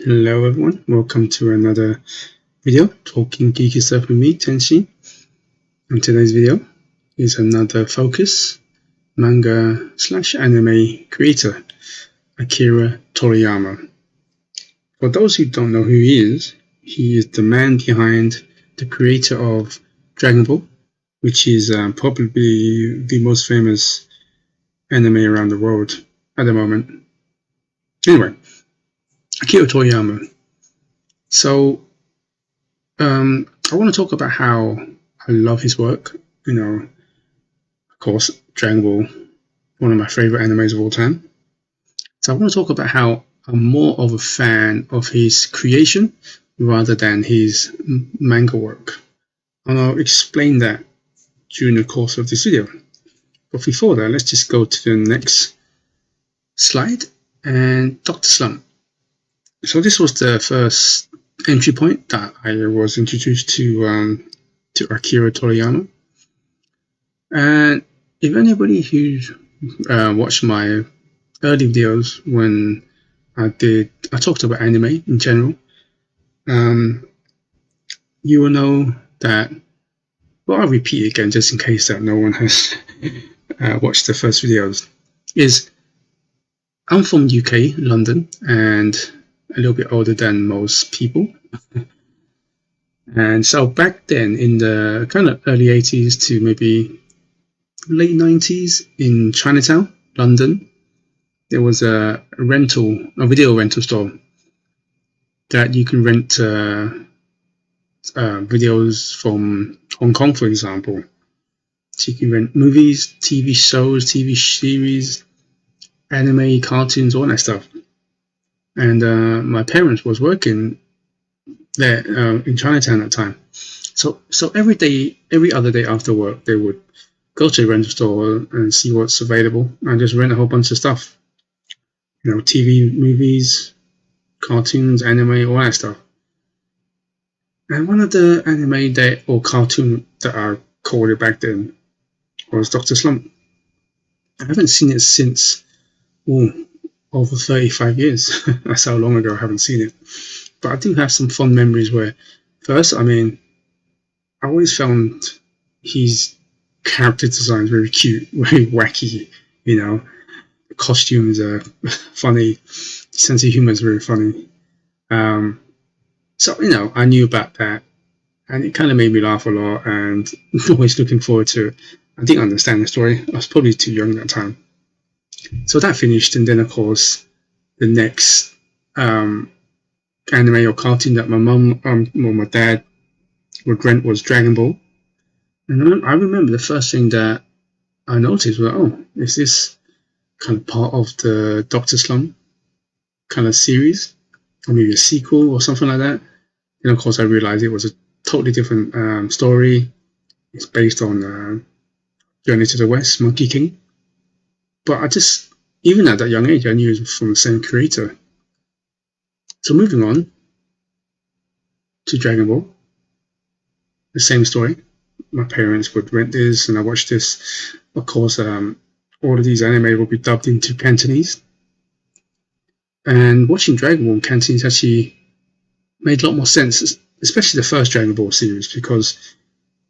Hello everyone, welcome to another video talking geeky stuff with me, Tenshi. And today's video is another focus manga slash anime creator, Akira Toriyama. For those who don't know who he is the man behind the creator of Dragon Ball, which is probably the most famous anime around the world at the moment. Anyway, Akira Toriyama. So I want to talk about how I love his work. Of course, Dragon Ball, one of my favorite animes of all time. So I want to talk about how I'm more of a fan of his creation rather than his manga work. And I'll explain that during the course of this video. But before that, let's just go to the next slide and Dr. Slump. So this was the first entry point that I was introduced to Akira Toriyama. And if anybody who watched my early videos when I talked about anime in general, you will know that, well, I'll repeat again just in case that no one has watched the first videos, is I'm from UK, London, and a little bit older than most people. And so back then in the kind of early 80s to maybe late 90s in Chinatown, London, there was a video rental store that you can rent videos from Hong Kong, for example. So you can rent movies, TV shows, TV series, anime, cartoons, all that stuff. And my parents was working there in Chinatown at the time. So every other day after work, they would go to a rental store and see what's available and just rent a whole bunch of stuff. TV, movies, cartoons, anime, all that stuff. And one of the anime or cartoon that I called it back then was Dr. Slump. I haven't seen it since over 35 years. That's how long ago I haven't seen it. But I do have some fond memories where, first, I always found his character design very cute, very wacky, The costumes are funny, sense of humor is very funny. So, I knew about that, and it kind of made me laugh a lot, and always looking forward to it. I didn't understand the story. I was probably too young at that time. So that finished, and then, of course, the next anime or cartoon that my mum or my dad would rent was Dragon Ball. And I remember the first thing that I noticed was, is this kind of part of the Dr. Slump kind of series, or maybe a sequel or something like that? And of course, I realized it was a totally different story. It's based on Journey to the West, Monkey King. But even at that young age, I knew it was from the same creator. So moving on to Dragon Ball, the same story. My parents would rent this, and I watched this. Of course, all of these anime will be dubbed into Cantonese. And watching Dragon Ball in Cantonese actually made a lot more sense, especially the first Dragon Ball series, because,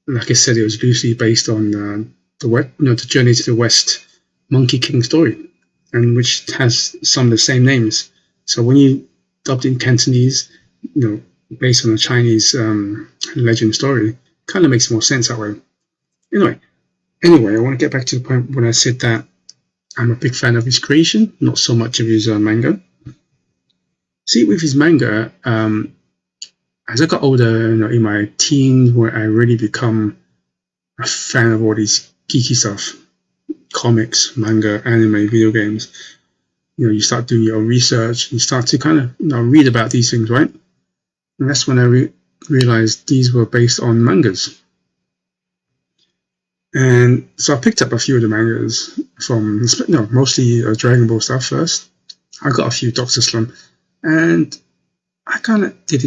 like I said, it was loosely based on the Journey to the West Monkey King story, and which has some of the same names. So when you dubbed in Cantonese, based on a Chinese legend story, kind of makes more sense that way. Anyway, I want to get back to the point when I said that I'm a big fan of his creation, not so much of his manga. See, with his manga, as I got older, in my teens, where I really become a fan of all these geeky stuff, comics, manga, anime, video games, you start doing your own research, you start to kind of read about these things, right? And that's when I realized these were based on mangas. And so I picked up a few of the mangas from, mostly Dragon Ball stuff first. I got a few Dr. Slump, and I kind of did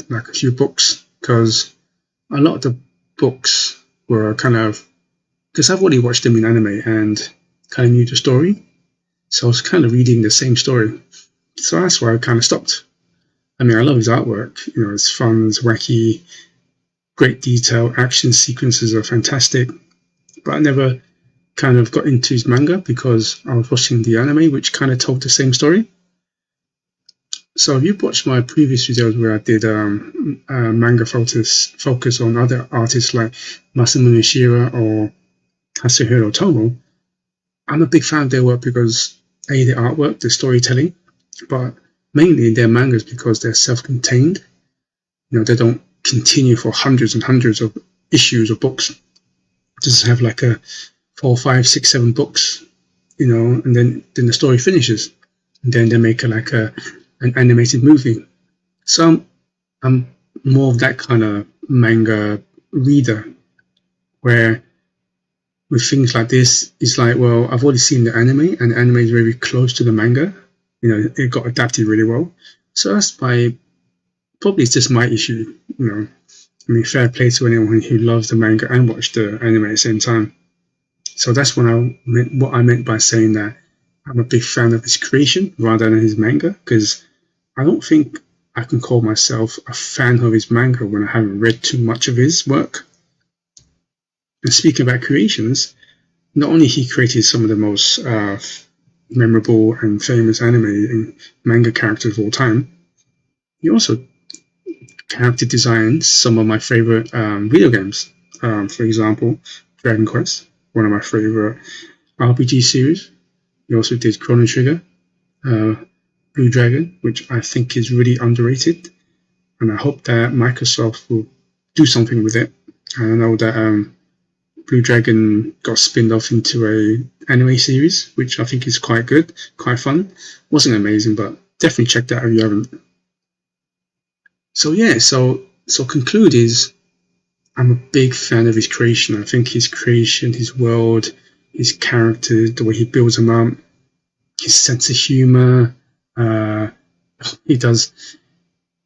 like a few books, because a lot of the books were because I've already watched them in anime and kind of knew the story. So I was kind of reading the same story. So that's why I kind of stopped. I mean, I love his artwork. You know, it's fun, it's wacky, great detail, action sequences are fantastic. But I never kind of got into his manga because I was watching the anime, which kind of told the same story. So if you've watched my previous videos where I did manga focus on other artists like Masamune Shirow or Katsuhiro Otomo, I'm a big fan of their work because A, the artwork, the storytelling, but mainly their mangas because they're self-contained. You know, they don't continue for hundreds and hundreds of issues or books. Just have like a 4, 5, 6, 7 books, you know, and then the story finishes. And then they make an animated movie. So I'm more of that kind of manga reader, where with things like this, it's like, well, I've already seen the anime, and the anime is very close to the manga. You know, it got adapted really well. So that's probably it's just my issue, you know. I mean, fair play to anyone who loves the manga and watched the anime at the same time. So that's what I meant by saying that I'm a big fan of his creation rather than his manga, because I don't think I can call myself a fan of his manga when I haven't read too much of his work. And speaking about creations, not only he created some of the most memorable and famous anime and manga characters of all time, he also character designed some of my favorite video games. For example, Dragon Quest, one of my favorite RPG series. He also did Chrono Trigger, Blue Dragon, which I think is really underrated, and I hope that Microsoft will do something with it. I know that Blue Dragon got spinned off into a anime series, which I think is quite good, quite fun. Wasn't amazing, but definitely check that out if you haven't. So yeah, so conclude is I'm a big fan of his creation. I think his creation, his world, his characters, the way he builds them up, his sense of humor. He does,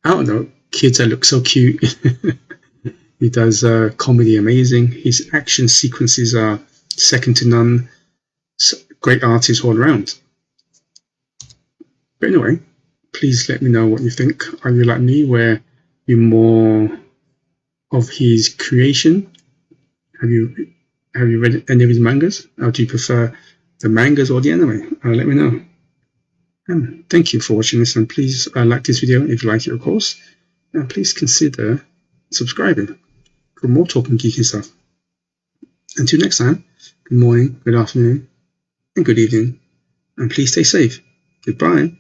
I don't know, kids that look so cute. He does comedy amazing. His action sequences are second to none. Great artist all around. But anyway, please let me know what you think. Are you like me, where you're more of his creation? Have you read any of his mangas? Or do you prefer the mangas or the anime? Let me know. And thank you for watching this, and please like this video if you like it, of course. And please consider subscribing for more talking geeky stuff. Until next time, good morning, good afternoon, and good evening, and please stay safe. Goodbye.